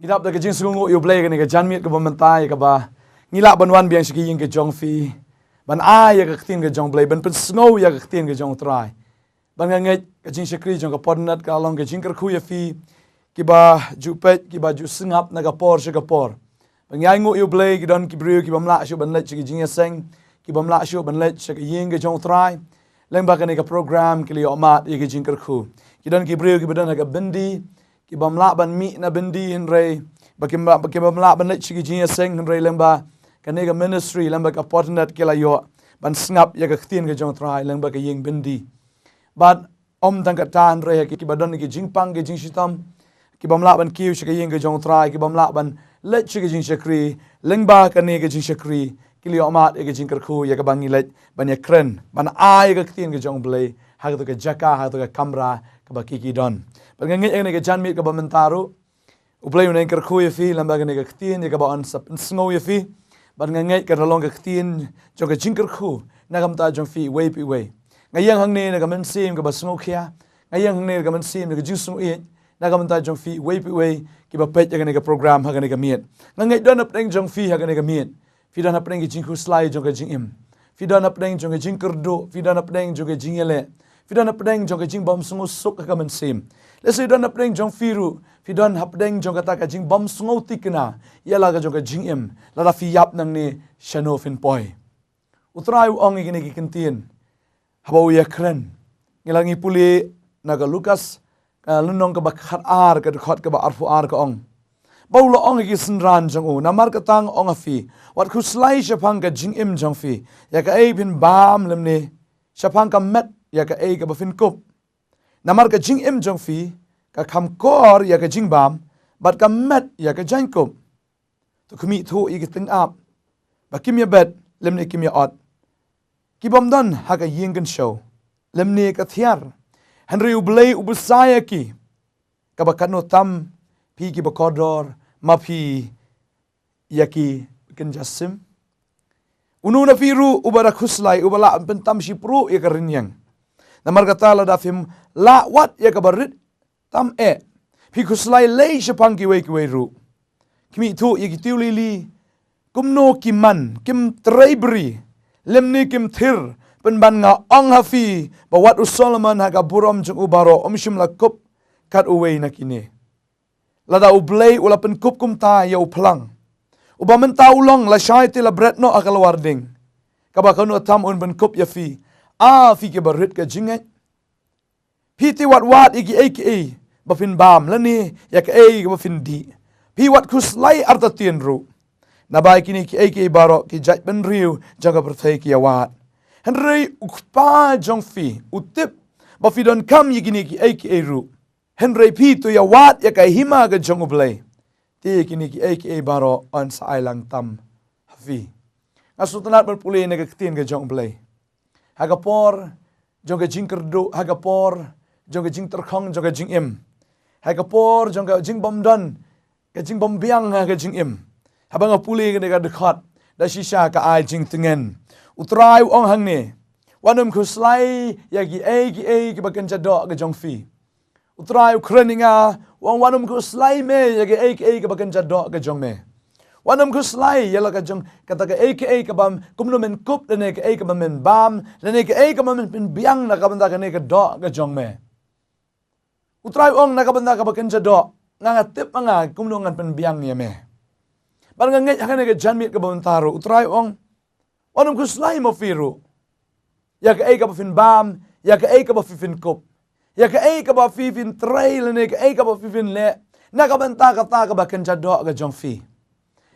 Gidap da kajing sungu yu play kani ka janmit ka Bantei ka ba ngila banwan biang siki ying ka jong fi ban ya ka tin ka jong play ban pen snow ya ka tin ka jong try ban ngai kajing shakri jong ka Potternet ka long ka jing ka khu ya fi ki ba ju pet ki ba ju singap na ka por ka por ban ngai ngu yu play ki don ki bru ki bam la shu ban let siki jing ya seng ki bam la shu ban let siki ying ka jong try leng ba kani ka program ki li omat ya ka jing ka khu ki don ki bru ki ba don ka bindi ki bam la ban mi na bendi henry bakim bam la ban lech ki jing seng henry lemba kane ga ministry lemba ka Potternet ke la yo ban snap ya ka khtin ga jong trai lemba ka ying bendi but dang ka tan re ki badon ki jing pang ki jing shitam ki bam la ban kiu shi ka ying ga jong trai ki bam la ban lech ki jing shakri lengba kane ga jing shakri ki li omat ga jing khu ya ka bangi lech ban ya kren ban ai ga khtin ga jong blay ha ga ka jaka ha ga kamera ka ba ki don Pagangit ang nagjanmit ka ba mentaro, uplay mo na yung karkuya fi, lambaga nagaktin, yung ka ba on sa snow ya fi, pagangit ka nalong kaktin, yung ka jing karku, nagamta yung fi, way pi way. Ngayang hang ni nagamansim ka ba snow kya, ngayang hang ni nagamansim, nagajing snow it, nagamta yung fi, way pi way, kiba pet yung nagaprogram, haga nagamit. Ngayang doon na pneng yung fi, haga nagamit. Fi doon na pneng yung khuslai, yung ka jing im. Fi doon na pneng yung jing kerdo, fi doon na pneng yung jing ele. Fi doon na pneng yung jing bam sungusuk hagamansim. Let's say don apdeng jong firu, fi don apdeng jong kata ka jing bom sungau tikna, yala ka jong ka jing im, lada fi yap nang ni shano fin poi. Utrai ong igini kikintin, habaw ya kren, ngilangi puli naga Lukas, lunong ka ba khat ar ka khot ka ba arfu ar ka ong. Bawlo ong igisenran jong u, namar ka tang ong afi, wat khuslai shapang ka jing im jong fi, ya ka ei pin bam lemni, shapang ka met, ya ka ei ka ba fin kup. Namar ka jing im jong fi, ka kam kor ya ka jing bam, bat ka met ya ka jang kum. Tu kumi thu i kiting ap, ba kim ya bet, lemni kim ya ot. Ki bom don ha ka ying kan show, lemni ka thiar, henry ublay ubusaya ki, ka ba kano tam, pi ki ba kodor, ma pi ya ki kan jasim. Unu na firu ubara khuslai, ubala pentam shipru ya ka rinyang. Namar kata la dafim la wat ya kabarit tam pi khuslai lei shapang ki wei ru kimi thu ye ki tiuli li kumno kiman kim treibri lemni kim thir pen ban nga ong hafi ba wat Solomon ha ka burom jung ubaro shim la kup kat uwei na kini lada ublei ula pen kup kum ta ya uplang uba men ta ulong la shai te la bret no akal warding kaba kanu tam un ben kup ya fi fi ke barit ke jingat piti wat igi aka bafin bam lani ya ke ai bafin di pi wat khuslai arta tien ru nabai kini ki aka baro ki jat ben riu jaga berthai ki awat henry ukpa jong fi utip bafidon kam yigini ki aka ru henry pi tu ya wat ya kai hima ga jong ublai ti kini ki aka baro on sa ailang tam hafi asutanat berpulih negatin ga jong ublai Hagapor, jongga jing kerdu, hagapor, jongga jing terkhong, jongga jing im. Hagapor, jongga jing bom don, ka jing bom biang ka jing im. Habang apuli ka dekat, da shisha ka ai jing tengen. Utrai ong hang ni. Wanum khuslai ya gi ki bakan jadok ka jong fi. Utrai ukreninga, wanum khuslai me ya gi ka bakan jadok ka jong me. Wanam khuslai yala ka jong kata ka aka ka bam kumno men kup dan ka ka bam men bam dan ka ka bam men biang na ka banda ka ne ka do ka jong me utrai ong na ka banda ka bakan jado nga tip nga kumno ngan pen biang ya me bar nga ngai ka ne ka janmit ka bam taro utrai ong wanam khuslai mo firu ya ka ba fin bam ya ka ba fin kup ya ka ba fin trail ne ka ba fin le na ka banta ka ta ka bakan jado ka jong fi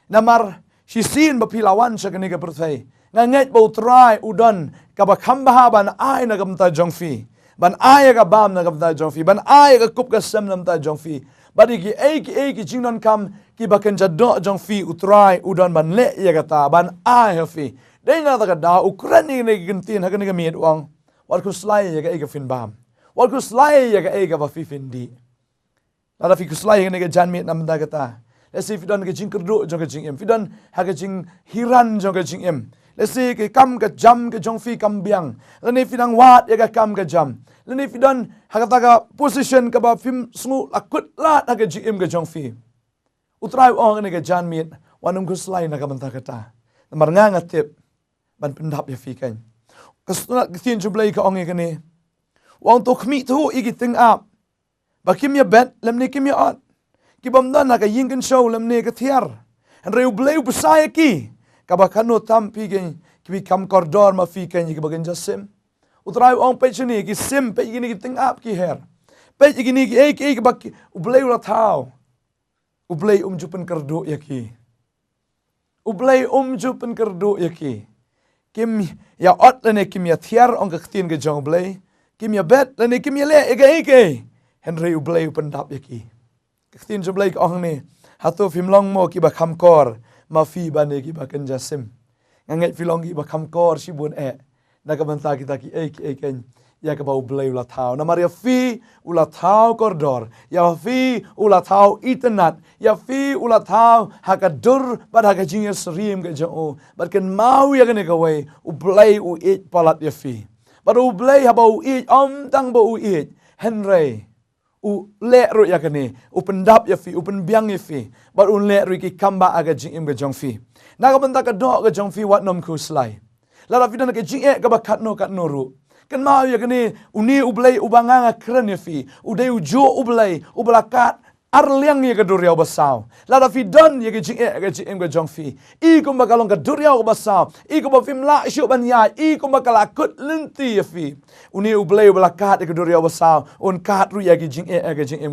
Namar sisin bapilawan sa kaniga perthai. Nganget bau try udon kabakam bahaban ay nagamta jongfi. Ban ay ka bam nagamta jongfi. Ban ay ka kup ka sem namta jongfi. Badi ki eki jingnon kam ki bakan jaddo jongfi utray udon ban le ya kata ban ay hafi. Dai na ta da Ukraine ni gintin ha kaniga miet wang. Wal khuslai ya ka eka fin bam. Wal khuslai ya ka eka ba fi fin di. Nada fi khuslai kaniga janmit namta kata. Let's say if you don't get jing kerdu jong ke jing em, if you don't have jing hiran jong ke jing em. Let's say ke kam ke jam ke jong fi kam biang. Then if you don't wat ya ke kam ke jam. Then if you don't have ka position ke ba film sungu lakut lat ha ke jing em ke jong fi. utrai ong ni ka jan mit wanum khuslai na ka banta kata namar nga ngatip ban pendap ya fi kan kasuna kitin jublai ka ong ni wang to khmi tu igi ting up bakim ya bet lam ni kim ya at ki bam dan na ka yin kan show lam ni ka thiar an reu bleu besai ki ka ba kanu tam pi gen ki bi kam koridor ma fi kan ki bagen jasim utrai ong pe chini ki sim pe igi ni ki ting up ki her pe igi ni ki ek bak bleu la thau ublay jupan kerdo yaki ublay jupan kerdo yaki kim ya ot lene kim ya thiar ong ka khtin ke jong blay kim ya bet lene kim ya le ege henry ublay pendap yaki khtin jong blay ong ni hatu fimlong mo ki ba kham kor ma fi ba ne ki ba kan jasim ngangai filong ki ba kham kor sibun na ka banta kita ki ken ya ka bau blay ula thau na maria fi ula thau koridor ya fi ula thau internet ya fi ula thau haka dur bad haka jingir srim ke jo bad kan mau ya kan ka wei u blay u it palat ya fi bad u blay ha bau it tang bau it henry u le ru ya kan u pendap ya fi u penbiang ya fi bad u le ru ki kamba aga jingim ke jong fi na ka banta ka do ke jong fi wat nom khuslai la ra fi na ke jing ka ba kat no ru kan mau ya kene uni ublay ubanga kren ya fi udai ujo ublay ublakat arliang ya keduriau basau la da fi don ya ke jing ke jong fi I kum bakalong keduriau basau I kum ba fim la syu ban ya I kum bakalakut lenti ya fi uni ublay ublakat ya keduriau basau on kat ru ya ke jing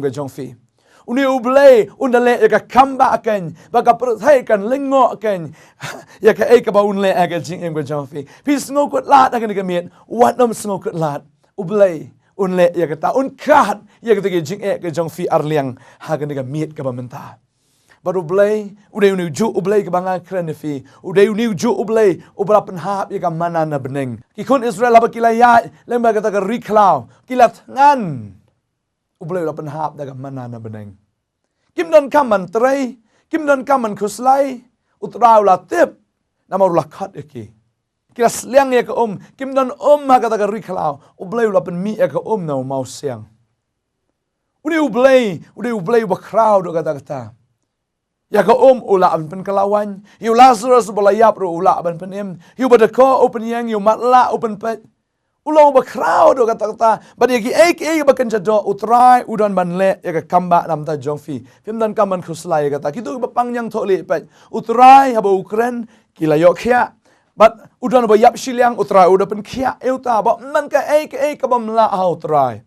ke jong fi uni ublay undale ya ka kamba akan baka perthai kan lengo akan ya ka ka ba unle aga jing em ga jongfi pis ngokut lat akan ka miet wat nom ngokut lat ublay unle ya ka ta un kat ya ka jing ka jongfi arliang ha ka miet ka ba menta baru ublay udai uni ju ublay ka banga kren fi udai uni ju ublay ubra penhap ya ka mana na beneng ki kun Israel ba kilaya lemba ka ta ka riklau kilat ngan ublay la penhap daga mana na beneng kim don kaman trai kim don kaman khuslai utrau la tip namar la khat eki kilas liang ya ka kim don ma ka daga riklau ublay la pen mi ya ka na mau siang uni ublay ba crowd ka daga ya ka ula pen kalawan yu Lazarus balayap ro ula pen em yu badako open yang yu matla open pet ulau ba crowd kata badi ki ba kan jado utrai udan banle ya ka kamba nam ta jongfi fim dan kaman khuslai kata kitu ba pangyang thole pa utrai haba ukren kila yo khia but udan ba yap Shillong utrai udan pen khia euta ba man ka ka bam la ha utrai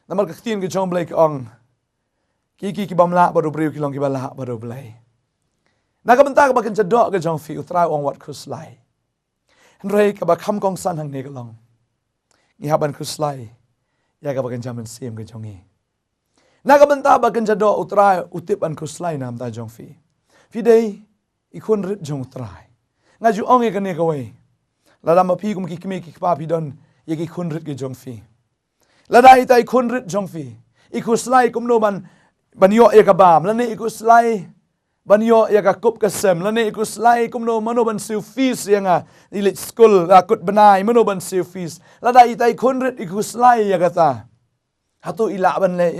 namar ka tin ke jong blai ong ki bam la ba do briu ki long ki ba la ba do blai na ka banta ka ba kan jado ka jongfi utrai ong wat khuslai henry ka ba kham kong san hang ne ka long Ihaban khuslai ya ka bagan jaman sim ke jongi na ka banta bagan jado utrai utip an khuslai nam ta jong fi dei ikon rit jong utrai nga ju ong e ka ne ka wei la da ma phi kum ki kme ki pa phi don ye ki khun rit ke jong fi la da i tai khun rit jong fi I khuslai kum no ban yo e ka bam la ne I khuslai ban yo ya ka kup ka sem la ne khuslai kum no mano ban siu fees yang I school kut benai mano ban siu fees la da I tai khun rit I khuslai ya ka ta hatu ila ban le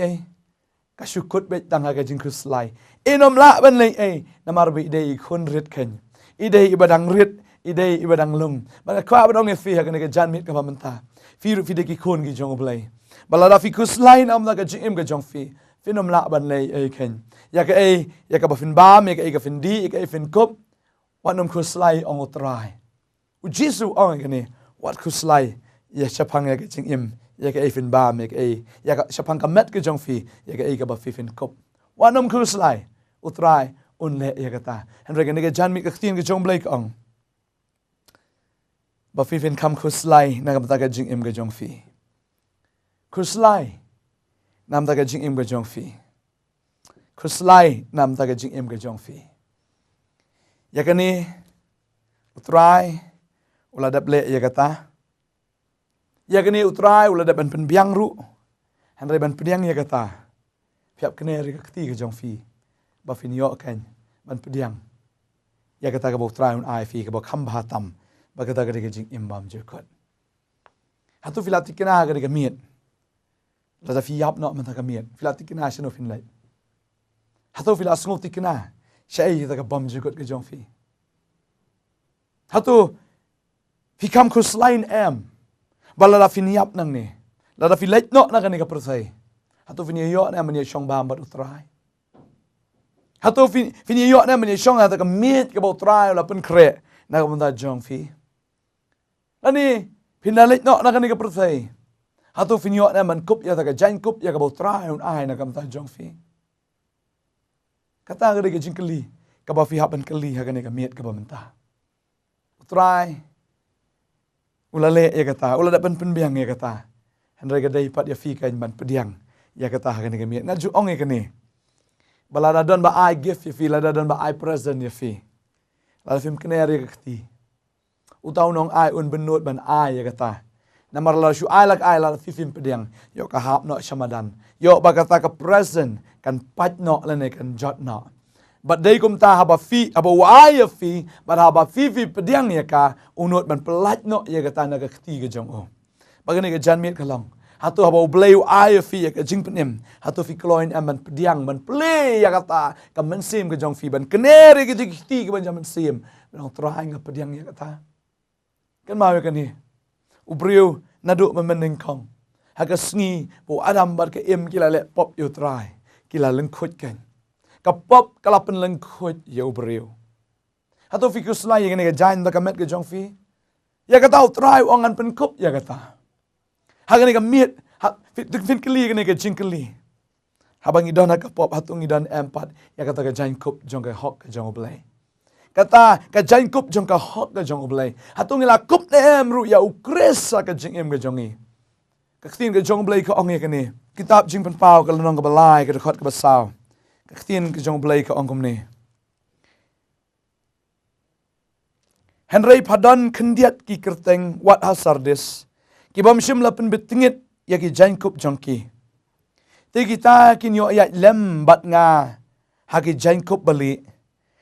ka syukut bet tang ka jing khuslai enom la ban le namar bi dei khun rit khen I dei ibadang rit I dei ibadang lum ba kwa ba dong e fi ha ka ne ka jan mit ka ba menta fi ru fi de ki khun ki jong blai bala da fi khuslai nam la ka jing ka jong fi finom la ban le khen ya ka ba fin ba me ka fin di ka fin kop wanom khuslai ong utrai u Jesu ong ka ne wat khuslai ya chapang ya ka jing im ya ka fin ba me ka ya ka chapang ka met ka jong fi ya ka ba fi fin kop wanom khuslai utrai un le ya ka ta henry ka ne ka jan mi ka tin ka jong blai ka ong ba fi fin kam khuslai na ka ta ka jing im ka jong fi khuslai nam ta ka jing im ka jong fi khuslai nam ta ka jing im ka jong fi ya ka ni utrai ula dap le ya kata ya ka ni utrai ula dap ban penbiang ru han ban penbiang ya kata phiap kene ri ka ti ka jong fi ba fin yo kan ban penbiang ya kata ka bo utrai un ai fi ka bo kham ba tam ba kata ka jing im bam je kot hatu filati kena ka miet la da fi yap no man ta ka miet filati kena shino fin lai hatu fila sngau tikna syai ta ka bom jugut ke jong fi hatu fikam khuslai em balala finiap nang ni lada fi leit no na kan ka persai hatu fini yo na mani shong bam bat utrai hatu fini yo na mani shong ta ka mit ka bo utrai la pen kre na ka manda jong fi ani pinaleit no na kan ka persai hatu fini yo na man kup ya ta ka jain kup ya ka bo utrai un ai na ka manda jong fi kata ka jingkeli ka ba fi haban keli ha kan ka mit ka ba menta utrai ulale ya kata ulada pen penbiang ya kata Handrai gadai pat ya fi kan ban pediang ya kata kan kami na ju ong kan ni balada don ba I gift ya fi lada don ba I present ya fi la film kenari ka kti utau nong I un benut ban I ya kata namar la shu I lak I la fi film pediang yo ka hap no shamadan yo ba kata ka present kan pat no la ne kan jot no but dai kum ta haba fi haba wa ya fi but haba fi pediang ya ka unut ban pelat no ya kata na ka kti ka jong o bagani ka jan mit kalong hatu haba bleu ai fi ka jing penem hatu fi kloin aman pediang man play ya kata ka mensim ka jong fi ban keneri ka jikti ka ban jaman sim ban trai nga pediang ya kata kan mau kan ni ubriu nadu memening kong ha ka sngi bo adam bar ka em kila le pop yo trai kila lengkhut kan ka pop kala pen lengkhut yo ubriu hatu fi khuslai ya ka jan da ka met ka jong fi ya kata trai ongan pen kup ya kata Hagan ka miet, fin keli ka jingkeli. Habang idon ka pop hatung idon empat, ya kata ka jain kup jong ka hok ka jong oblay. Kata ka jain kup jong ka hok ka jong oblay. Hatung ila kup na em ru ya ukres ka jing em ka jongi. Kaktin ka jong oblay ka ong ka ni. Kitab jing pen pau ka lanong ka balai ka dekot ka basaw. Kaktin ka jong oblay ka ong kum ni. Henry padon kendiat ki kerteng wat hasardis. Kibam shim la pen betingit ya ki jain kup jongki. Te kita kin yo ya lem bat nga ha ki jain kup bali.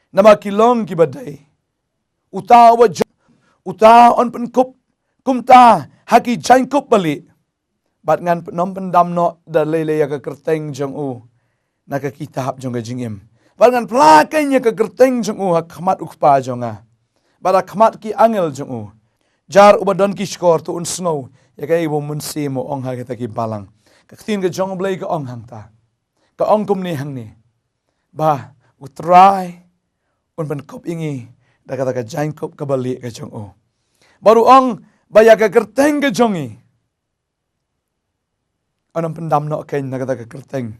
Nama kilong ki badai. Uta wa uta on pen kup kumta ha ki jain kup bali. Bat ngan nom pen dam no da lele ya ka kerteng jong u. Na ka kitab jong ka jingim. Bat ngan plaken ya ka kerteng jong u ha khamat ukpa jonga. Bat khamat ki angel jong u. Jar ubadon ki skor tu un snow ya kai bo mun si mo ong ha kita ki balang ka tin ka jong blai ka ong hang ta ka ong kum ni hang ni ba utrai un ban kop ingi da kata ka jain kop ka bali ka jong o baru ong ba ya ka kerteng ka jongi anam pendam no ken na kata ka kerteng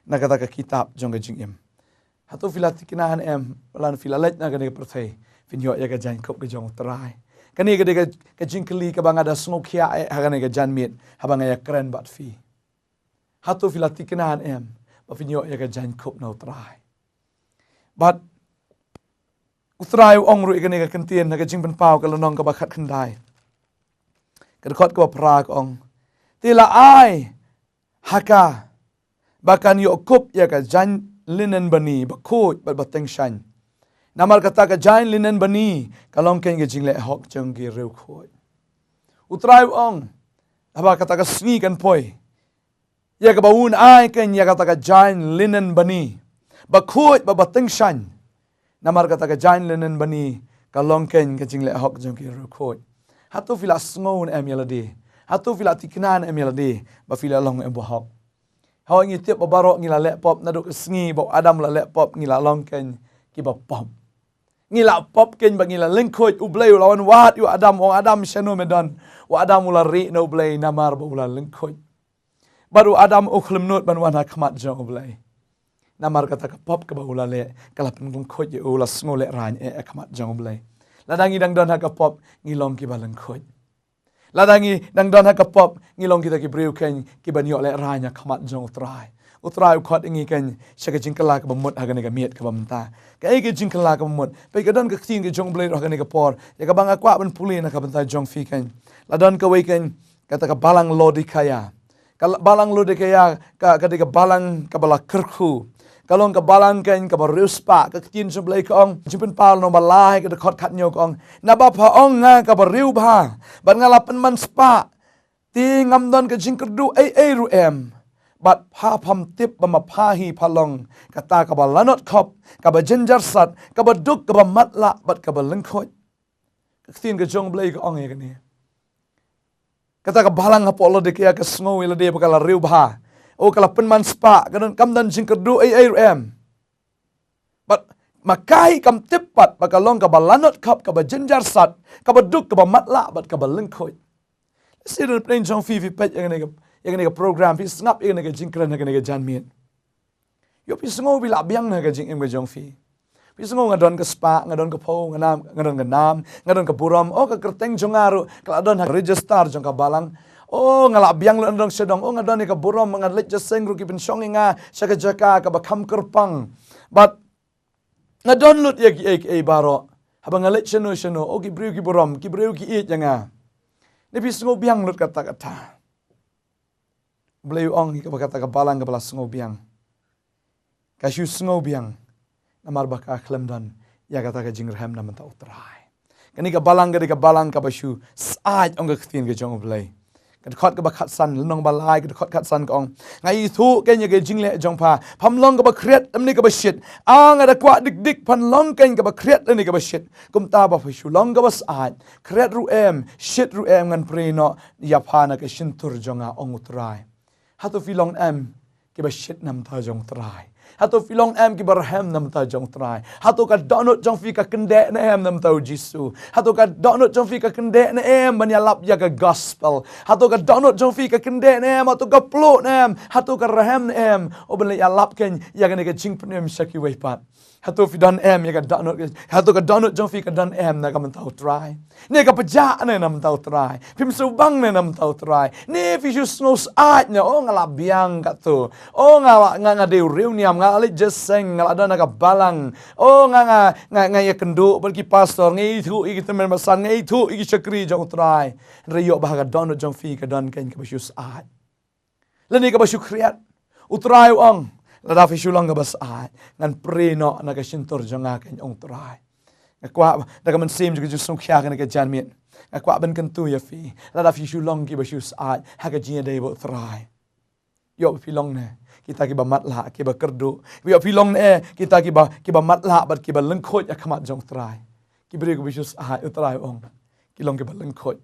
na kata ka kitab jong ka jingim hatu filati kinahan em lan filalet na ka ni perthai finyo ya ka jain kop ka jong utrai kani ka jingkeli ka banga da snokia hagane ka janmit habanga ya kren bat fi hatu filati kenan em ba finyo ya ka jan kop no trai but utrai ong ru ikani ka kentien na ka jingpen pau ka lonong ka bakhat khandai ka khot ka pra ka ong tila ai haka bakan yo kop ya ka jan linen bani ba khot ba bateng shan Namar kata ka jain linen bani kalong ken ke jingle hok jong ki reu khoi. Utrai ong aba kata ka sngi kan poi. Ya ka baun ai ken ya kata ka jain linen bani. Ba khoi ba bateng shan. Namar kata ka jain linen bani kalong ken ke jingle hok jong ki reu khoi. Hatu fila sngon em yaladi. Hatu fila tiknan em yaladi ba fila long em bo hok. Haw ngi tiap ba barok ngila laptop naduk sngi ba adam la laptop ngila long ken ki ba pop. Ngila pop ken ba ngila lengkoj ublay lawan wat yu adam o adam shano medan wa adam ula ri no ublay namar ba ula lengkoj baru adam ukhlem not ban wan khmat jong ublay namar kata ka pop ka ba ula le kalap lengkoj yu ula snole ran e khmat jong ublay ladangi dang don ha ka pop ngilong ki ba lengkoj ladangi dang don ha ka pop ngilong kita ki breu ken ki ban yo le ran ya khmat jong utrai utrai khot ingi ken shaka jingkala ka bamut ha ka miet ka bamta kai ke jingkala ka bamut pe ka don ka tin ke jong blai ha ka por ya ka banga kwa ban puli na ka banta jong fi ken la don ka we ken kata ka balang lodikaya ka balang lodikaya ka ka balang ka bala kerku kalong ka balang ken ka baruspa ka tin jong blai ka ong jipen pal no balai ka khot khat nyo ka ong na ba pha ong nga ka bariu ba ban ngala pen man spa ti ngam don ka jingkerdu ai ru em bat pha pham tip ba ma pha hi phalong kata ka ba lanot khop ka ba jinjar sat ka ba duk ka ba matla bat ka ba lengkhoi tin ka jong blai ka ong ye ni kata ka balang ha polo de ka sngo ila de ba la riu bha o kala penman spa kadon kamdan jing kerdu ai em but makai kam tipat bakalong ka balanot khap ka ba jinjar sat ka ba duk ka ba matla bat ka ba lengkhoi sidon plain jong fi pet yang ni ka program fi snap yang ni ka jingkran ka ni ka janmiet yo pi sngo bi la biang na ka jing em ka jong fi pi sngo ngadon ka spa ngadon ka pho ngadon ka nam ngadon ka buram o ka kerteng jongaru ka adon ha register jong ka balang oh ngala biang lo ndong sedong oh ngadon ni ka buram ngadlet jaseng ru ki bin shong nga saka jaka ka ba kham kerpang but ngadon lut ya ki ek baro habang ngalet sheno o ki briu ki buram ki briu ki it janga ni pi sngo biang lut kata Beliau ong ka kata ka balang ka bala sngo biang. Ka shu sngo biang. Namar baka klem dan ya kata ka jingrhem na menta utrai. Kani ka balang ka bashu saaj ong ka ktin ka jong blai. Ka khot ka ba khat san long balai ka khot khat san ka ong. Ngai thu ke nya ka jingle jong pha. Pham long ka ba khret amni ka ba shit. Ang ada kwa dik pan long ken ka ba khret ni ka ba shit. Kum ta ba fashu long ka ba saaj. Khret ru em shit ru em ngan pre no ya pha na ka shin tur jonga ong utrai. Hatu filong em ki ba shit nam ta jong trai. Hatu filong em ki barhem nam ta jong trai. Hatu ka donut jong fi ka kende na em nam ta Jisu. Hatu ka donut jong fi ka kende na em ban ya lap ya ka gospel. Hatu ka donut jong fi ka kende na em hatu ka plo na em hatu ka rahem na em o ban ya lap ken ya ka ne ka jing pnem shaki wei pat. Hatu fi don em ya ka donut hatu ka donut jong fi ka don em na ka man ta trai. Ne ka paja na nam ta trai. Pim su bang na nam ta trai. Ne fi ju snos at na o ngala biang ka tu. O nga de reuniam nga ali jeseng ngala dana ka balang. O nga ya kendu pergi pastor ngai thu iki temen masan ngai thu iki chakri jong trai. Reyo bah ka donut jong fi ka don ken ka ba ju at. Lani ka ba ju kriat. Utrai ong lada fi Shillong ka bas ai ngan preno na ka sintor jonga ken ong trai kwa da ka man sim ju sung khya ka ka janmit kwa ban kan tu ya fi lada fi Shillong ki ba shus ai ha ka jin dei bo trai yo fi long ne kita ki ba matla ki ba kerdu yo fi long ne kita ki ba matla bat ki ba lengkhot ya khamat jong trai ki bre ko bi shus ai utrai ong ki long ki ba lengkhot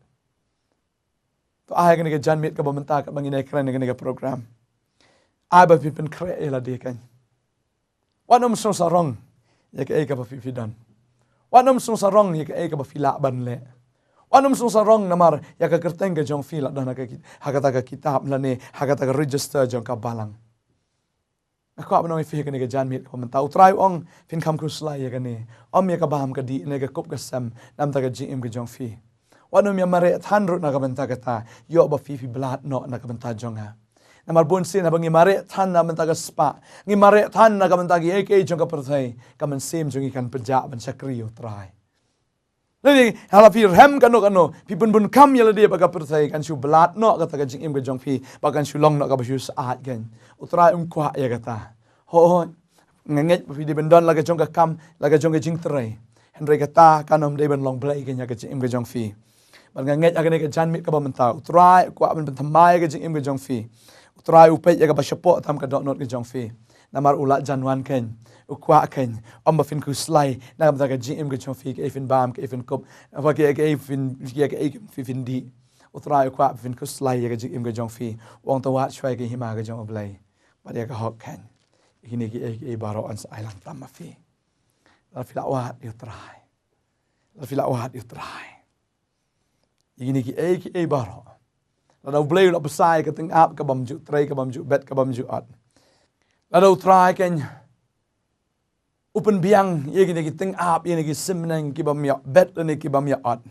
to ai ka ka janmit ka ba menta ka bangin ekran ka program ai ba fi pen kre ela de kan wanom so sarong ya ke ka ba fi dan wanom so sarong ya ke ka ba fi la ban le wanom so sarong namar ya ka kerteng ka jong fi la dan ka hakata ka kitab la ne hakata ka register jong ka balang aku apa nama fi ka ne ka janmit ko man tau try ong fin kam khuslai ya ka ne om ya ka baham ka di ne ka kop ka sam nam ta ka jim ka jong fi wanom ya mare than ru na ka ban ta ka ta yo ba fi blood no na ka ban ta jong ha namar bon sin abang ngimare than na mentaga spa ngimare than na ka mentagi ek jong ka perthai ka men sim jong ikan peja ban sakriyo trai lagi hala fi hem kano pi bun kam yala dia ba ka perthai kan su blat no ka ta ka jing im ka jong fi ba kan su long no ka ba su saat kan utrai kwa ya kata ho nganget fi di bendon la ka jong ka kam la ka jong ka jing trai henry kata kanom de ban long play kan ya ka jing im ka jong fi ban nganget agane ka jan mit ka ba mentau utrai kwa ban thamai ka jing im ka jong fi Try upay ya ka ba syapo tam ka donot ka jong fi namar ulat janwan ken ukwa ken om ba fin khuslai na ka ka gm ka jong fi ka fin bam ka fin kop apa ka fin ya ka fin di utrai ukwa fin khuslai ya ka gm ka jong fi wong ta wa chwai ka hima ka jong oblai ba ya ka hok ken hini ki baro an sa island tam ma fi la fi la wa yu try la fi la wa yu try hini ki baro Lalu beliau nak besar ke tengah ke bamju tray ke bamju bed ke bamju at. Lalu try kan open biang ye gini ki tengah ye ni ki simneng ki bamya bed ni ki bamya at.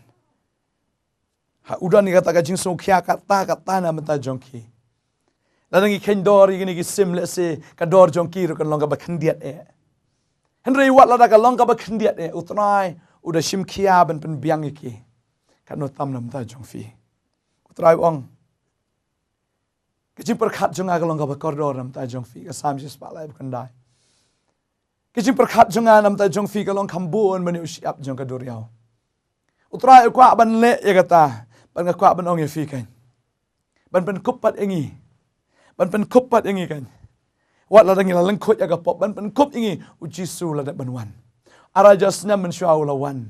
Ha udah ni kata kajing so kya kata na mata jongki. Lalu ni kendor ye gini ki sim le se kador jongki ro kan long ka bakhendiat e. Henry wat lada ka long ka bakhendiat e utrai udah sim kya ben pen biang iki. Kan no tam na mata jongfi. Utrai ong Kecing perkat jong aga long ka koridor nam ta jong fi ka sam sis pa lai bukan dai. Kecing perkat jong nam ta jong fi ka long kambun mani usiap jong ka duriau. Utrai kwa ban le ya kata ban ka kwa ban ong ya fi kan. Ban kupat engi. ban pen kup pat yang ikan wat la dang la lengkut ya kapop ban pen kup ingi ujisu la dat banwan araja snam men syau lawan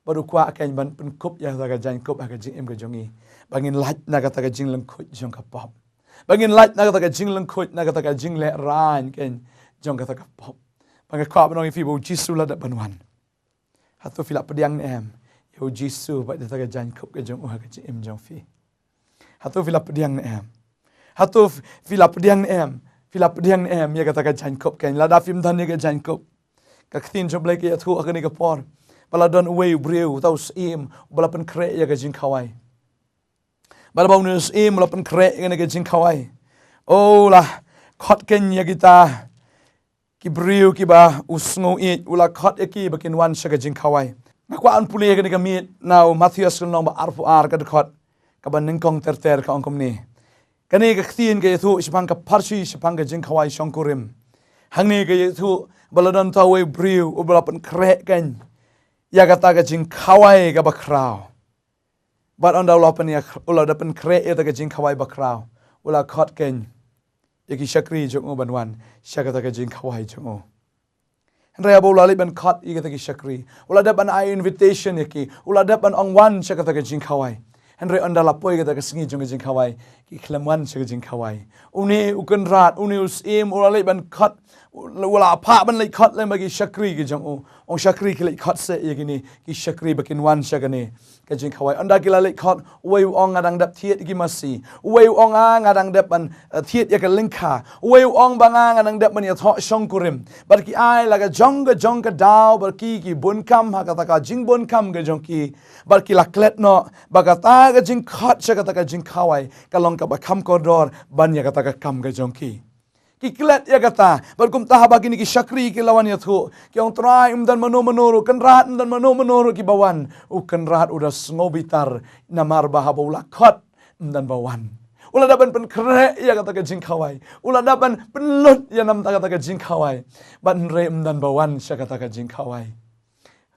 baru kwa kan ban pen kup ya ta jan kup aga jing em ga jongi bangin laj na kata ga jing lengkut jong kapop bangin laj na kata ga jing lengkut na kata ga jing le ran kan jong kata kapop bang kwa banong fi bu ujisu la dat banwan hatu filap pediang em ya ujisu ba ta ga jan kup ga jong aga jing em jong fi hatu filap pediang em hatu filap pediang em ya kata ka jankop kan lada film dan ya ka jankop ka ktin job leke ya thu akani ka por bala don way breu tau sim bala pen kre ya ka jin khawai bala bau news im bala pen kre ya ka jin khawai oh la khot ken ya kita ki breu ki ba usngo it ula khot ya ki bakin wan sha ka jin khawai na kwa an puli ya ka mit now Matthias nong ba arfu ar ka khot ka ban ningkong ter ka ongkom ni kani ka ktin ka yathu sipang ka parsi sipang ka jing khawai shongkurim hangni ka yathu baladon tawe briu ubalapan krek kan ya kata ka jing khawai ka bakrau but on daulapan ya ula dapan krek ya ka jing khawai bakrau ula khot kan yaki shakri jong banwan shakata ka jing khawai jong Rea bola ban khot ya ka shakri ula dapan ai invitation yaki ula dapan ongwan shakata ka jing khawai Henry anda lapoi kata kesengi jong jing kawai ki kelaman sege jing kawai uni ukan rat uni usim ulai ban khat wala apa ban lai khat lai bagi shakri ke jong ong shakri ke lai khat se ye gini ki shakri bakin wan shagane ke jing kawai anda ki lai khat wei ong ngadang dap thiet ki masi wei ong a ngadang dap ban thiet ya ke lingkha wei ong banga ngadang dap ban ya tho shongkurim bar ki ai laga jong ka daw bar ki bun kam ha kata ka jing bun kam ke jong ki bar ki laklet no bagata ka jing khat sha kata ka jing khawai kalong ka bakam kodor ban ya kata ka kam ka jong ki klet ya kata berkum tahaba kini ki shakri ki lawan ya thu ki ong trai dan mano kan rat dan mano ki bawan kan rat udah ngobitar namar bahaba ula khat dan bawan ula dapan pen kre ya kata ka jing khawai ula dapan penlut ya nam kata ka jing khawai ban re dan bawan sha kata ka jing khawai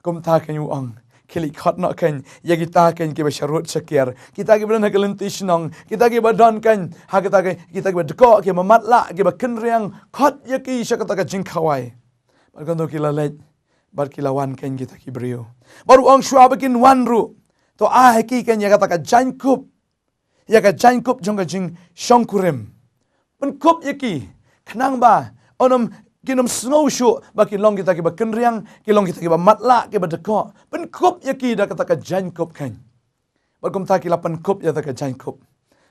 kum ta kan yu ong kili khat no kan ya kita kan ke basharut sakir kita ke belan hakelentis nong kita ke badan kan ha kita ke badko ke mamatla ke bakenriang khat ya ki sakata ka jing khawai barkan to kila let bar kilawan kan kita ki brio baru ong shwa bakin wan ru to a ki kan ya kata ka jankup jong ka jing shongkurim pen kup ya ki khnang ba onom kinom snow show baki long kita ke bakenriang kilong kita ke matla ke badeko pen kup ya ki da kata ka jan kup kan bagum ta ki lapan kup ya ta ka jan kup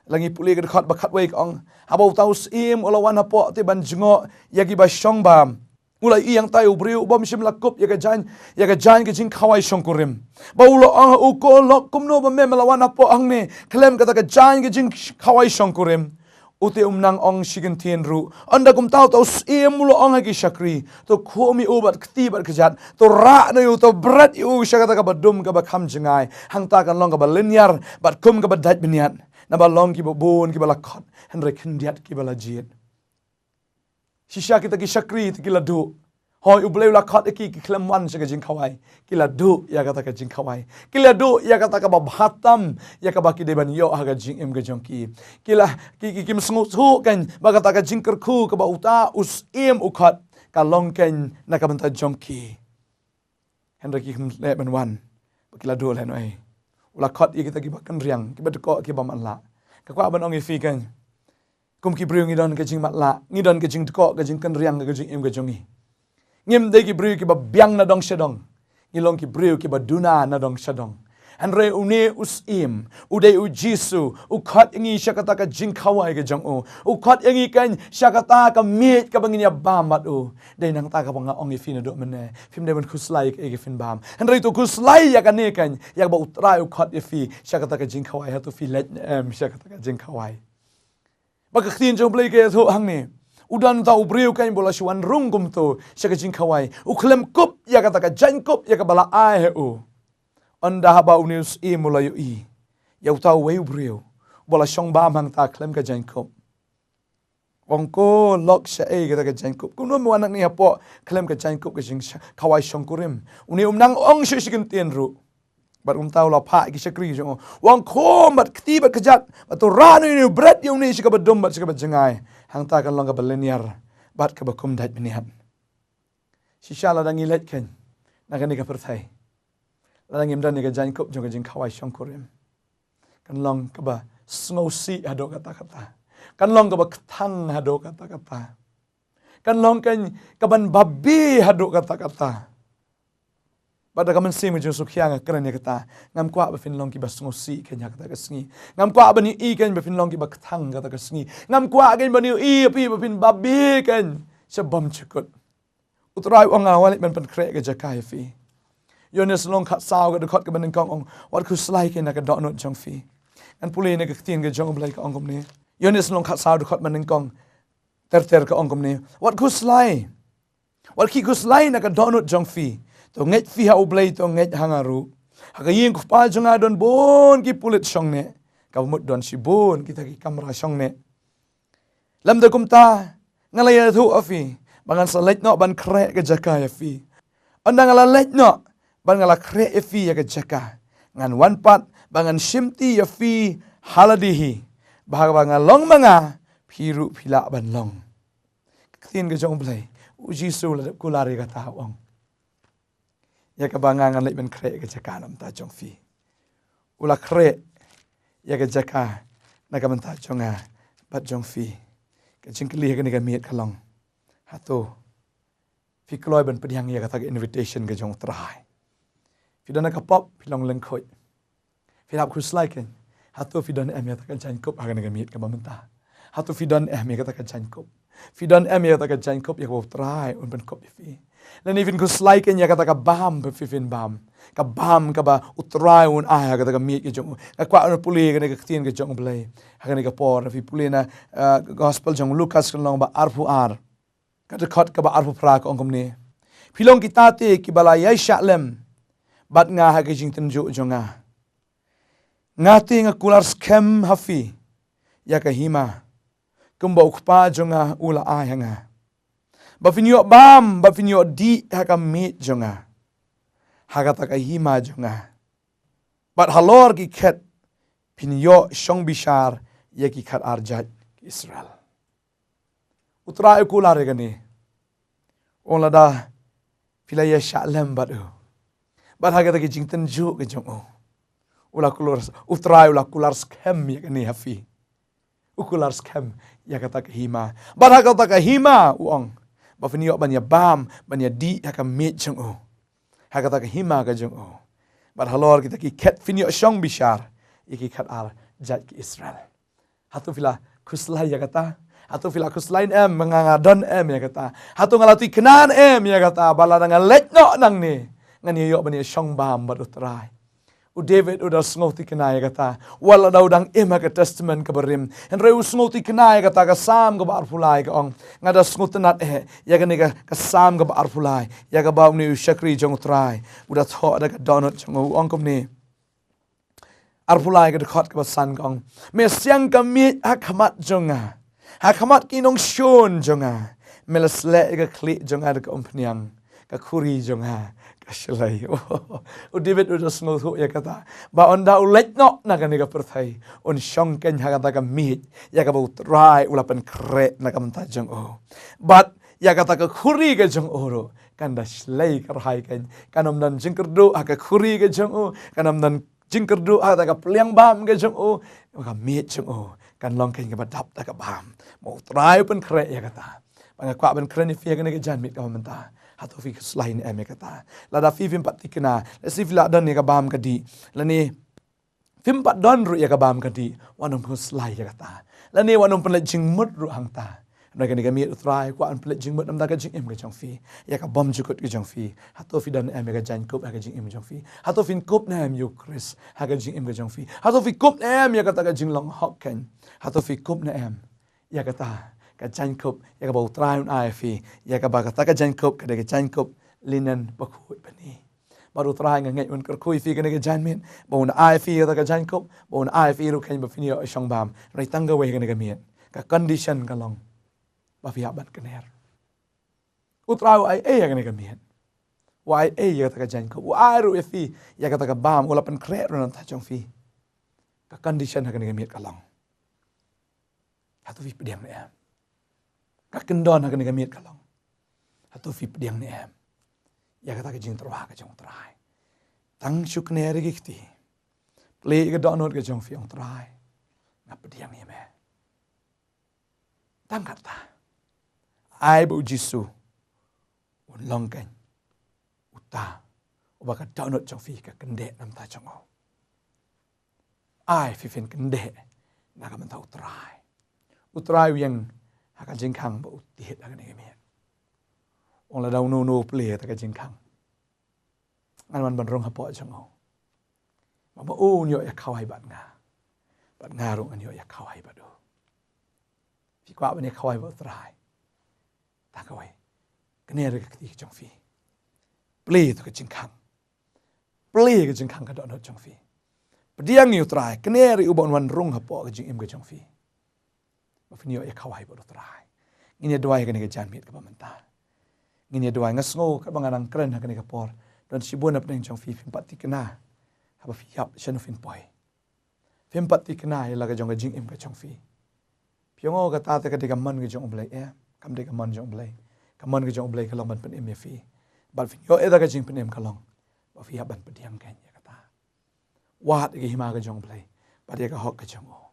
langi puli ke khat bakhat wei ong habau tau sim olawan hapo te ban jingo ya ki ba shong bam ulai yang tai ubriu bom sim la kup ya ka jan ke jing khawai shongkurim baulo ong u ko lok kumno ba me malawan hapo ang ne klem kata ka jan ke jing khawai shongkurim Ute umnang ong shigentin ru. Anda kum tahu mulo ong hagi shakri. To kumi ubat ketibat kejat. To rak na yu to berat yu syakata ka badum ka bakam jengai. Hang ta kan long ka balinyar. Bat kum ka badat biniat. Na ba long ki babun ki balakot. Henry kendiat ki balajit. Shisha kita ki shakri ki ladu. Hoi ublei lakot ki klemwan sega jing khawai. Kila du ya kata ka jing khawai. Kila du ya kata ka babhatam ya ka baki deban yo haga jing em ga jongki. Kila ki kim sngut hu kan ba kata ka jing kerku ka ba uta us em ukhat ka long kan na ka banta jongki. Henry ki kum le ban wan. Kila du le noi. Lakot ya kita ki bakan riang ki badko ki bamanla. Ka kwa ban ong fi kan. Kum ki briu ngidon ka jing matla, ngidon ka jing dko ka jing kan riang ka jing em ga jongi. Ngim de ki briu ki ba biang na dong shadong. Ngilong ki briu ki ba duna na dong shadong. Andre une usim, uday u Jisu, ukhat ingi syakata ka jing khawai ka jang u. Ukhat ingi kan syakata ka mit ka bangin ya bamat u. Day nang ta ka banga ongi fina do mene. Fim de ban khuslai ka ege fin bam. Andre tu khuslai ya ka ne kan ya ba utrai ukhat ya fi syakata ka jing khawai ha tu fi let syakata ka jing khawai. Baka khin jong play ka thu hang ni. Udan tau briu kan bola shwan rungum tu syaka jing khawai. Uklem kup ya kata ka jan kup ya ka bala ai u. Anda haba unius mula yu i. Ya tau wei briu. Bola shong bam hang ta klem ka jan kup. Wongko lok sya kata ka jan kup. Kuno mo anak ni hapo klem ka jan kup ka jing khawai shongkurim. Uni nang ong syikin tien ru. Bat tau la pa ki syakri jong. Wongko bat ketibat kejat. Batu ranu ni bread yu ni syaka badum bat syaka jengai. hang ta kan long ka baleniar bat ka bakum dat beniat shisha la dang ilet ken na kan ni ka perthai la dang im dan ni ka jan kop jong ka jing khawai shong korim kan long ka ba snowsi hado kata kan long ka ba thang hado kata kan long kan ka ban babi hado kata pada kaman sim jo sukhya nga kran ya kata ngam kwa ba fin long ki ba snowsi ken ya kata ka sngi ngam kwa ba ni i ken ba fin long ki ba thang kata ka sngi ngam kwa ken ba ni i pi ba fin babi ken sebam chukut utrai ong awal man pan kre ka jakai fi yones long khat saw ka khot ka ban kong ong wat khuslai ken na ka do not jong fi an puli ne ka tien ka jong blai ka ong kom ne yones long khat saw khot man kong ter ka ong kom ne wat khuslai wat ki khuslai na ka do not jong fi to nget fi ha oblay to nget hangaru hakayin ko pa jonga don bon ki pulit song ne ka mut don si bon kita ki kamera song ne lam da kumta ngalaya thu afi bangan sa let no ban kre ka jaka ya fi andang ala let no ban ngala kre e fi ya ka jaka ngan one part bangan shimti ya fi haladihi bahag bangal long manga phiru phila ban long tin ka jong blai uji su la kulari ka ta ong ya ka bangangan lek ben kre ka jaka nam ta jong fi ula kre ya ka jaka na ka man ta jonga bat jong fi ka jingkli ka ni ka miet kalong hato fi kloi ben pediang ya ka ta invitation ka jong trai fi dana ka pop fi long leng khoi fi hab khuslai ken hato fi dan em ya ta ka jan kop ha ka ni ka miet ka ba man ta hato fi dan em ya ka ta ka jan kop fi dan em ya ta ka jan kop ya ko trai un ben kop fi dan even khuslai ken ya kata ka bam pe fifin bam ka bam ka ba utrai un a kata ka mi ke jong ka kwa na puli ka ne ka tien ke jong blai ha ne ka por fi puli na gospel jong Lucas kan long ba arfu ar ka de khot ka ba arfu pra ka ongkom ne philong ki ta te ki bala yai shalem bat nga ha ke jing ten jo jonga nga te nga kular scam hafi ya ka hima kumba ukpa jonga ula a hanga bafinyo bam bafinyo di haka mit jonga haka taka hima jonga but halor ki khet pinyo shong bishar ye ki khat arjat Israel utra ekula regani onlada filaya shalem badu but haka taki jingten ju ke jongo ula kulur utra ula kular scam ye kani hafi ukular scam ya kata ka hima but haka taka hima uong bafinyo banya bam banya di haka mit jong o haka ta hima ka jong o bar halor kita ki ket finyo shong bishar iki khat ar jat ki Israel hatu fila khuslai ya kata hatu fila khuslain em manganga don em ya kata hatu ngalati kenan em ya kata bala nang let no nang ni ngani yo banya shong bam badutrai u David udah ngoti kenai kata wala daw dang ema ka testament ka barim en reu ngoti kenai kata ka sam ka bar fulai ka ong ngada ngotenat ya ka ni ka sam ka bar fulai ya ka baw ni shakri jong trai udah tho da ka donut jong ong kom ni ar fulai ka khot ka san ka ong me siang ka mi hakmat jonga hakmat ki nong shon jonga melasle ka kli jonga ka ompniang ka khuri jonga Shillong. Oh, David udah ngothu ya kata. Ba onda ulet no na ka ni ka perthai. On shong ken ha kata ka mit. Ya ka bau try ulapan kre na ka manta jong o. But ya kata ka khuri ka jong oro. Kanda slay ka rahai ken. Kanam dan jingkerdu ha ka khuri ka jong o. Kanam dan jingkerdu ha ka pliang bam ka jong o. Ka mit jong o. Kan long ken ka badap ta ka bam. Mau try pen kre ya kata. Banga kwa ben kre ni fi ka ni ka jan mit ka manta. Hato fi selain eme kata lada fi vim pat tikna le si vila dan ni ka bam kadi lani vim pat don ru ya ka bam kadi wanum ko selai ya kata lani wanum pen jing mut ru hang ta na ka ni ka mi utrai kwa an pen jing mut nam da ka jing em ka jong fi ya ka bom jukut ka jong fi hato fi dan eme ka jan kop ka jing em jong fi hato fin kop na em yu Chris ha ka jing em ka jong fi hato fi kop na em ya kata ka jing long hok ken hato fi kop na em ya kata ka jan kop ya ka bau trai un ai fi ya ka ba ka jan kop ka de ka jan kop linen bakhui bani baru trai ngai un ka khui fi ka ne ka jan min bau na ai fi ka jan kop bau na ai fi ru khen ba finio shong bam rai tanga we ka ne ka miet ka condition ka long ba fi habat ka ner utrau ai ka ne ka miet wa ai ya ka jan kop wa ru fi ya ka ta ka bam ula pen kre ru nan ta jong fi ka condition ka ne ka miet ka long hatu fi pediam ya ka kendon ha ka miet kalong hatu fi pediang ni em ya kata ka jing terwa ka jong trai tang syuk ne ri ki play ka donot ka jong fi ong trai na pediang ni me tang kata ai bu jisu un long kan uta uba ka donot jong fi ka kende nam ta jong o ai fi fin kende na ka man ta utrai yang haka jing khang ba uti het ka ni me ong la dau no play ta ka jing khang an man ban rong ha po jong o ma o nyo ya khawai bat nga rong an yo ya khawai ba do fi kwa ba ni khawai ba trai ta ka wai kne re ka ti jong fi play ta ka jing khang play ka jing khang ka do no jong fi pediang yu trai kne re u bon wan rong ha po ka jing im ka jong fi ba fi yo ya khawai ba do trai ini doai ka ni ka jan mit ka ba man ta ini doai ngasngo ka bangarang kren ha ka ni ka por dan sibun ap ning jong fi phim pati kena ha fi yap chen fin poi phim pati kena ya la ka jong ka jing im ka jong fi pyongo ka ta ta ka de ka man ka jong blai kam de ka man jong blai ka man ka jong blai ka long ban pen im fi bal fi yo e da ka jing pen im ka long ba fi yap ban pediang kan ya ka ta wat ki hima ka jong blai ba de ka hok ka jong o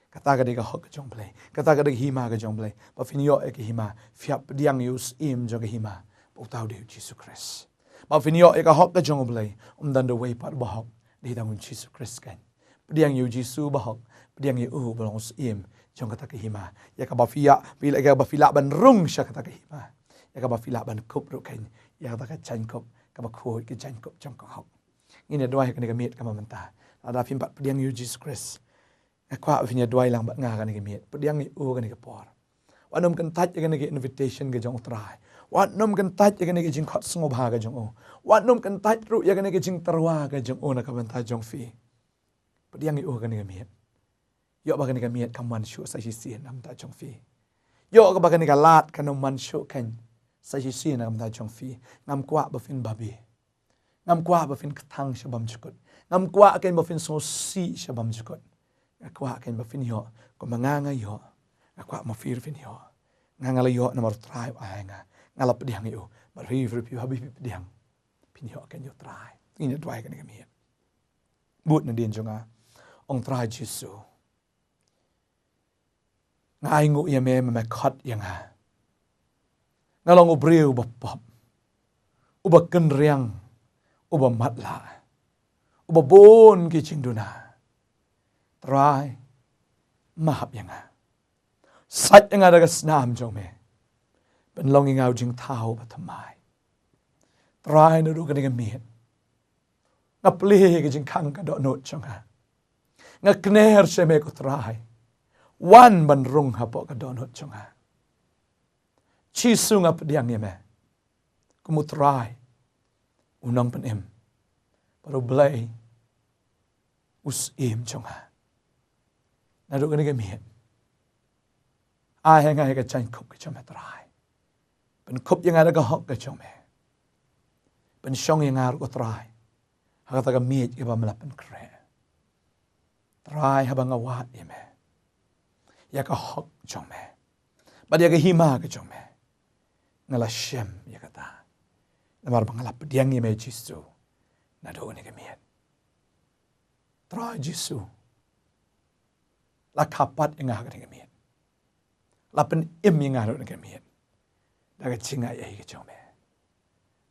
kata ka de ka hok ka jong blai kata ka de hima ka jong blai ba fi yo e ki hima fi yap pediang use im jong ka hima ba tau de Jesus Christ ba fi yo e ka hok ka jong blai dan the way pat ba hok di dang Jesus Christ kan pediang yu Jesus ba hok pediang yu ba long im jong kata ka hima ya ka ba fi ya bila ka ba fi la ban rung sha kata ka hima ya ka ba fi la ban kup ru kan ya kata ka chan kup ka ba khoi ki chan kup jong ka hok ini doai ka ni ka mit ka ma menta ada phim pat pediang yu Jesus Christ kwa fi nya doai lang ba nga ka ni ka mit pediang yu ka ni ka por wanom kan tat ka ni ka invitation ka jong trai wanom kan tat ka ni ka jing khot sngo ba ka jong o wanom kan tat ru ya ka ni ka jing tarwa ka jong o na ka ban ta jong fi pediang yu ka ni ka mit yo ba ka ni ka mit kam wan shu sa shi si nam ta jong fi yo ka ba ka ni ka lat ka nam man shu kan sa shi si nam ta jong fi ngam kwa ba fin ba bi ngam kwa ba fin thang shabam chukut ngam kwa ken ba fin so si shabam chukut kwa ken ba fin yo ko manganga yo kwa ma fir fin yo nganga la yo na mar trai ai nga ngala pediang yo ba ri pi habi pediang pin yo ken yo trai ini dwai kan ka mi but na din jonga ong trai jisu ngai ngu ya me ma khot yang ha ngalong ubriu ba pop uba ken riang uba matla uba bon ki chingduna try mahap yang sat yang ada snam jong me ben longing out jing thao ba thamai try no ru ka ni mi na ple ki jing khang ka do no chong ha nga kner se me ko try wan ban rung ha po ka do no chong ha chi sunga pediang ye me kumu try unang pen em baru belai us em chong ha na ru ka ni mi ai ngai ka chan khop ka chong me try ben khop yang ada ka hok ka chong me ben shong yang ar ko try ha ta ka mi ke ba mala pen kre try ha ba nga wat ye me ya ka hok chong me ba dia ka hima ka chong me ngala shem ya kata namar bangalap pediang ye me jisu na do ni ka mi try jisu la kapat yang ha ka ni ka mi la pen im yang ha do ni ka mi da ka chinga ye ka chong me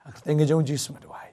ha ka tenga jong jisu ma do ai